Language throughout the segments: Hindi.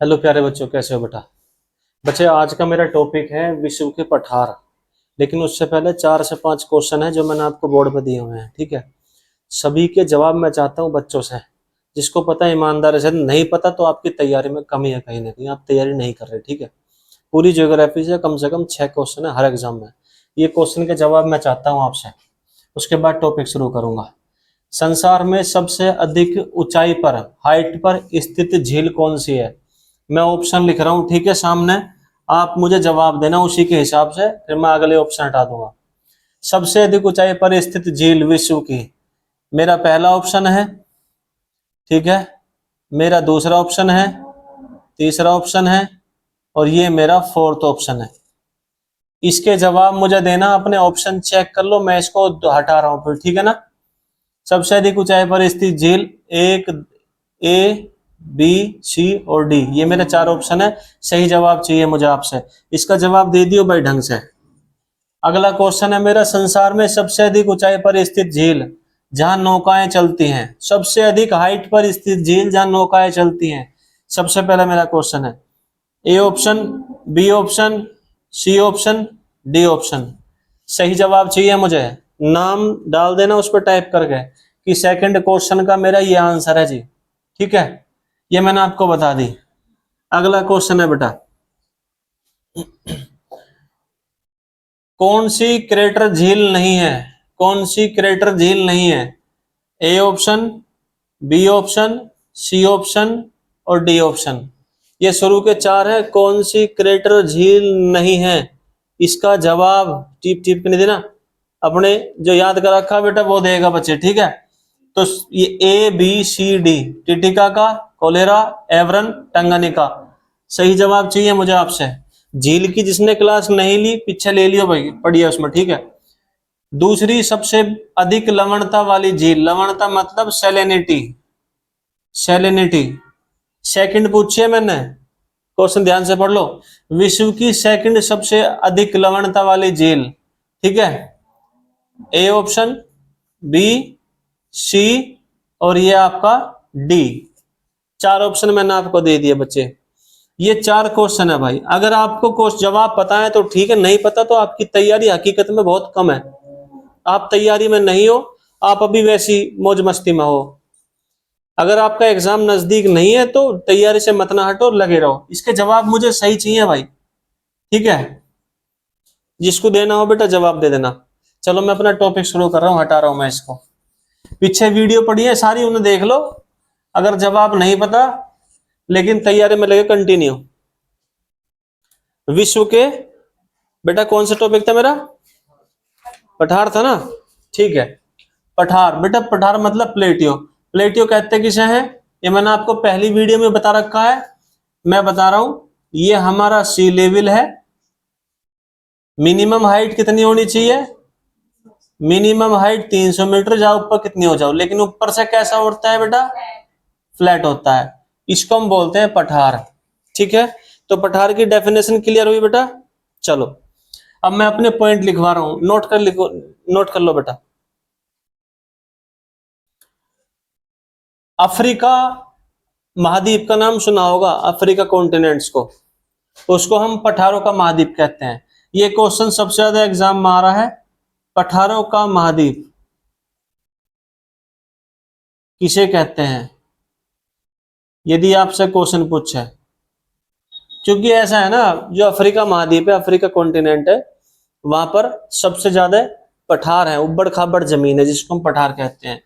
हेलो प्यारे बच्चों, कैसे हो बेटा। बच्चे, आज का मेरा टॉपिक है विश्व के पठार। लेकिन उससे पहले 4 से 5 क्वेश्चन है जो मैंने आपको बोर्ड पे दिए हुए हैं, ठीक है। सभी के जवाब मैं चाहता हूँ बच्चों से। जिसको पता है ईमानदारी से, नहीं पता तो आपकी तैयारी में कमी है, कहीं ना कहीं आप तैयारी नहीं कर रहे, ठीक है। पूरी ज्योग्राफी से कम 6 क्वेश्चन है हर एग्जाम में। ये क्वेश्चन के जवाब मैं चाहता हूँ आपसे। उसके बाद टॉपिक शुरू करूंगा। संसार में सबसे अधिक ऊंचाई पर, हाइट पर स्थित झील कौन सी है। मैं ऑप्शन लिख रहा हूं, ठीक है, सामने। आप मुझे जवाब देना उसी के हिसाब से, फिर मैं अगले ऑप्शन हटा दूंगा। सबसे अधिक ऊंचाई पर स्थित झील विश्व की, मेरा पहला ऑप्शन है, ठीक है। मेरा दूसरा ऑप्शन है, तीसरा ऑप्शन है, और ये मेरा फोर्थ ऑप्शन है। इसके जवाब मुझे देना, अपने ऑप्शन चेक कर लो, मैं इसको हटा रहा हूं फिर, ठीक है ना। सबसे अधिक ऊंचाई पर स्थित झील, एक, ए, बी, सी और डी, ये मेरे 4 ऑप्शन है। सही जवाब चाहिए मुझे आपसे। इसका जवाब दे दियो भाई ढंग से। अगला क्वेश्चन है मेरा, संसार में सबसे अधिक ऊंचाई पर स्थित झील जहां नौकाएं चलती हैं। सबसे अधिक हाइट पर स्थित झील जहां नौकाएं चलती हैं। सबसे पहला मेरा क्वेश्चन है, A option, B option, C option, D option. सही जवाब चाहिए मुझे। नाम डाल देना उस पर टाइप करके कि सेकंड क्वेश्चन का मेरा ये आंसर है जी, ठीक है। ये मैंने आपको बता दी। अगला क्वेश्चन है बेटा, कौन सी क्रेटर झील नहीं है। कौन सी क्रेटर झील नहीं है। A option, B option, C option और डी ऑप्शन। ये शुरू के 4 है। कौन सी क्रेटर झील नहीं है, इसका जवाब टिप टिप के नहीं देना, अपने जो याद कर रखा बेटा वो देगा बच्चे, ठीक है। तो ये ए बी सी डी, टिटिका का, कोलेरा, एवरन, टंगानिका। सही जवाब चाहिए मुझे आपसे। झील की जिसने क्लास नहीं ली पीछे ले लियो भाई, पढ़िए उसमें, ठीक है। दूसरी सबसे अधिक लवणता वाली झील, लवणता मतलब सैलिनिटी, सैलिनिटी। सेकंड पूछिए मैंने, क्वेश्चन ध्यान से पढ़ लो। विश्व की सेकंड सबसे अधिक लवणता वाली झील, ठीक है। ए ऑप्शन, बी, सी और ये आपका डी। 4 ऑप्शन मैंने आपको दे दिए बच्चे। ये 4 क्वेश्चन है भाई। अगर आपको क्वेश्चन जवाब पता है तो ठीक है, नहीं पता तो आपकी तैयारी हकीकत में बहुत कम है। आप तैयारी में नहीं हो, आप अभी वैसी मौज मस्ती में हो। अगर आपका एग्जाम नजदीक नहीं है तो तैयारी से मत ना हटो, लगे रहो। इसके जवाब मुझे सही चाहिए भाई, ठीक है। जिसको देना हो बेटा जवाब दे देना। चलो मैं अपना टॉपिक शुरू कर रहा हूं, हटा रहा हूं मैं इसको। पीछे वीडियो पड़ी है सारी, उन्हें देख लो। अगर जवाब नहीं पता लेकिन तैयारी में लगे, कंटिन्यू। विश्व के, बेटा कौन सा टॉपिक था मेरा, पठार था ना, ठीक है। पठार, बेटा पठार मतलब प्लेटियो। प्लेटियो कहते किसे हैं, ये मैंने आपको पहली वीडियो में बता रखा है। मैं बता रहा हूं, ये हमारा सी लेवल है। मिनिमम हाइट कितनी होनी चाहिए, मिनिमम हाइट 300 मीटर, जाओ ऊपर कितनी हो जाओ, लेकिन ऊपर से कैसा उड़ता है बेटा, फ्लैट होता है। इसको हम बोलते हैं पठार, ठीक है। तो पठार की डेफिनेशन क्लियर हुई बेटा। चलो अब मैं अपने पॉइंट लिखवा रहा हूं, नोट कर लिखो, नोट कर लो बेटा। अफ्रीका महाद्वीप का नाम सुना होगा, अफ्रीका कॉन्टिनेंट्स को, उसको हम पठारों का महाद्वीप कहते हैं। ये क्वेश्चन सबसे ज्यादा एग्जाम में आ रहा है। पठारों का महाद्वीप किसे कहते हैं, यदि आपसे क्वेश्चन पूछे। क्योंकि ऐसा है ना, जो अफ्रीका महाद्वीप है, अफ्रीका कॉन्टिनेंट है, वहां पर सबसे ज्यादा पठार है, उबड़ खाबड़ जमीन है, जिसको हम पठार कहते हैं।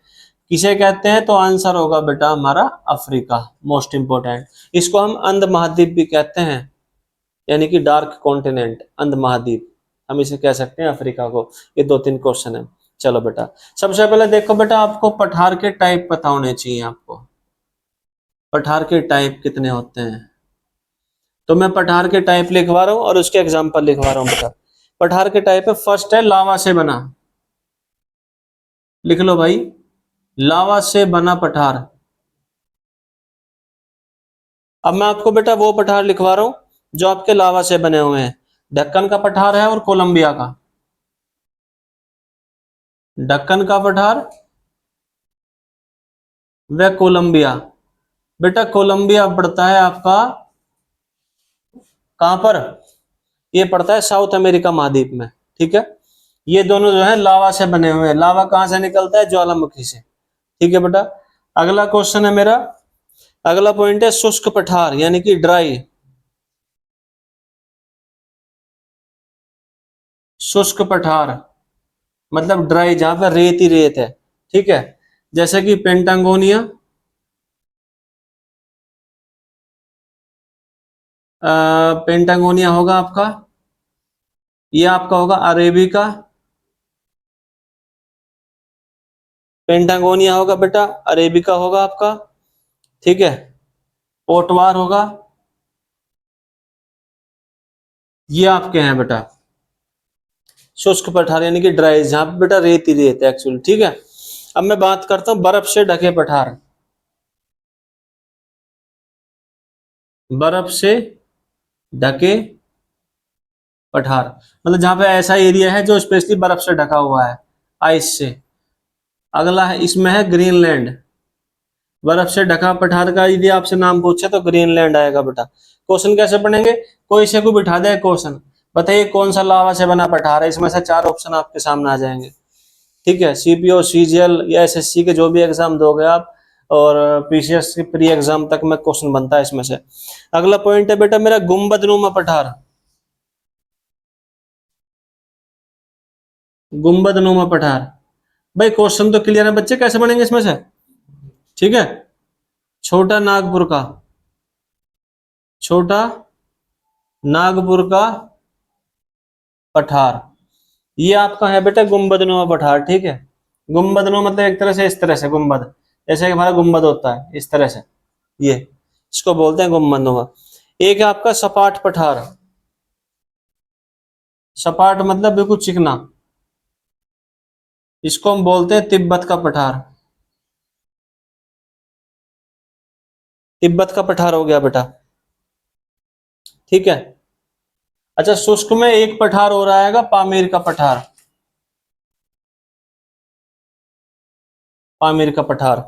किसे कहते हैं, तो आंसर होगा बेटा हमारा अफ्रीका, मोस्ट इंपोर्टेंट। इसको हम अंध महाद्वीप भी कहते हैं, यानी कि डार्क कॉन्टिनेंट, अंध महाद्वीप, हम इसे कह सकते हैं अफ्रीका को। ये 2-3 क्वेश्चन है। चलो बेटा, सबसे पहले देखो बेटा, आपको पठार के टाइप पता होने चाहिए आपको। पठार के टाइप कितने होते हैं, तो मैं पठार के टाइप लिखवा रहा हूं और उसके एग्जाम्पल लिखवा रहा हूं बेटा। पठार के टाइप है, फर्स्ट है लावा से बना, लिख लो भाई, लावा से बना पठार। अब मैं आपको बेटा वो पठार लिखवा रहा हूं जो आपके लावा से बने हुए हैं। ढक्कन का पठार है और कोलंबिया का। ढक्कन का पठार व कोलंबिया। बेटा कोलंबिया पड़ता है आपका कहां पर? ये पड़ता है साउथ अमेरिका महाद्वीप में, ठीक है। ये दोनों जो है लावा से बने हुए हैं। लावा कहां से निकलता है? ज्वालामुखी से, ठीक है बेटा। अगला क्वेश्चन है मेरा, अगला पॉइंट है शुष्क पठार यानी कि ड्राई। शुष्क पठार मतलब ड्राई, जहां पर रेत ही रेत है, ठीक है। जैसे कि पेंटागोनिया, पेंटागोनिया होगा आपका, ये आपका होगा अरेबिका, पेंटागोनिया होगा बेटा, अरेबिका होगा आपका, ठीक है। पोटवार होगा, ये आपके हैं बेटा शुष्क पठार यानी कि ड्राई, जहां पे बेटा रेत ही रेत है एक्चुअली, ठीक है। अब मैं बात करता हूं बर्फ से ढके पठार। बर्फ से ढके पठार मतलब जहां पे ऐसा एरिया है जो स्पेशली बर्फ से ढका हुआ है, आइस से। अगला है, इसमें है ग्रीनलैंड। बर्फ से ढका पठार का यदि आपसे नाम पूछे तो ग्रीनलैंड आएगा बेटा। क्वेश्चन कैसे बनेंगे? कोई से को बिठा दे क्वेश्चन, बताइए कौन सा लावा से बना पठार है, इसमें से 4 ऑप्शन आपके सामने आ जाएंगे, ठीक है। सीपीओ, सीजीएल या एसएससी के जो भी एग्जाम दोगे आप, और पीसीएस के प्री एग्जाम तक में क्वेश्चन बनता है इसमें से। अगला पॉइंट है बेटा मेरा गुंबदनुमा पठार। गुंबदनुमा पठार, भाई क्वेश्चन तो क्लियर है बच्चे, कैसे बनेंगे इसमें से, ठीक है। छोटा नागपुर का, छोटा नागपुर का पठार, ये आपका है बेटा गुंबदनुमा पठार, ठीक है। गुंबदनुमा मतलब एक तरह से इस तरह से गुंबद, जैसे कि हमारा गुंबद होता है इस तरह से, ये इसको बोलते हैं गुंबदनुमा। एक है आपका सपाट पठार। सपाट मतलब बिल्कुल चिकना, इसको हम बोलते हैं तिब्बत का पठार। तिब्बत का पठार हो गया बेटा, ठीक है। अच्छा, शुष्क में एक पठार हो रहा है पामीर का पठार। पामीर का पठार।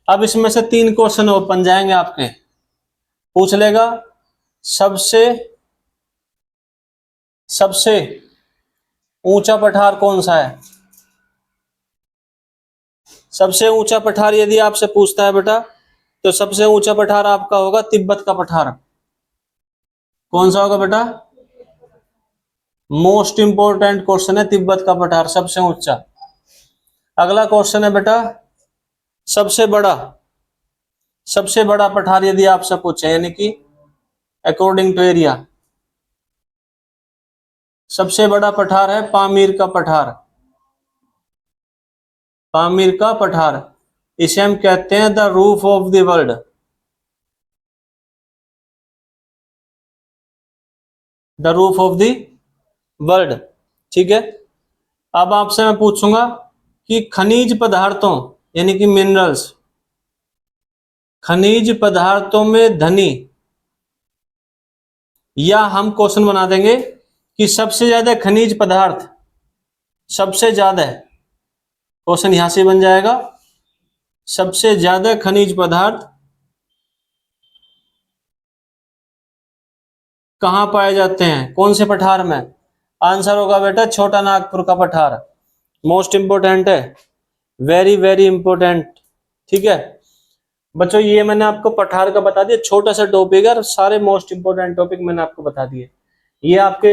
अब इसमें से 3 क्वेश्चन बन जाएंगे आपके, पूछ लेगा सबसे सबसे ऊंचा पठार कौन सा है। सबसे ऊंचा पठार यदि आपसे पूछता है बेटा, तो सबसे ऊंचा पठार आपका होगा तिब्बत का पठार। कौन सा होगा बेटा? मोस्ट इंपोर्टेंट क्वेश्चन है, तिब्बत का पठार सबसे ऊंचा। अगला क्वेश्चन है बेटा सबसे बड़ा, सबसे बड़ा पठार यदि आपसे पूछे यानी कि अकॉर्डिंग टू एरिया, सबसे बड़ा पठार है पामीर का पठार। पामीर का पठार, इसे हम कहते हैं the roof of the world. The roof of the world, ठीक है। अब आपसे मैं पूछूंगा कि खनिज पदार्थों यानी कि मिनरल्स, खनिज पदार्थों में धनी, या हम क्वेश्चन बना देंगे कि सबसे ज्यादा खनिज पदार्थ, सबसे ज्यादा क्वेश्चन यहां से बन जाएगा, सबसे ज्यादा खनिज पदार्थ कहां पाए जाते हैं, कौन से पठार में? आंसर होगा बेटा छोटा नागपुर का पठार। मोस्ट इंपोर्टेंट है, वेरी वेरी इंपोर्टेंट, ठीक है बच्चों। ये मैंने आपको पठार का बता दिया, छोटा सा टॉपिक है और सारे मोस्ट इंपोर्टेंट टॉपिक मैंने आपको बता दिए। ये आपके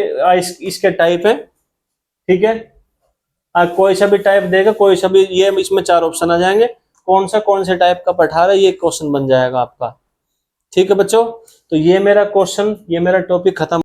इसके टाइप है, ठीक है। कोई सा भी टाइप देगा, कोई सा भी, ये इसमें 4 ऑप्शन आ जाएंगे, कौन से टाइप का पठार है, ये क्वेश्चन बन जाएगा आपका, ठीक है बच्चों। तो ये मेरा क्वेश्चन, ये मेरा टॉपिक खत्म।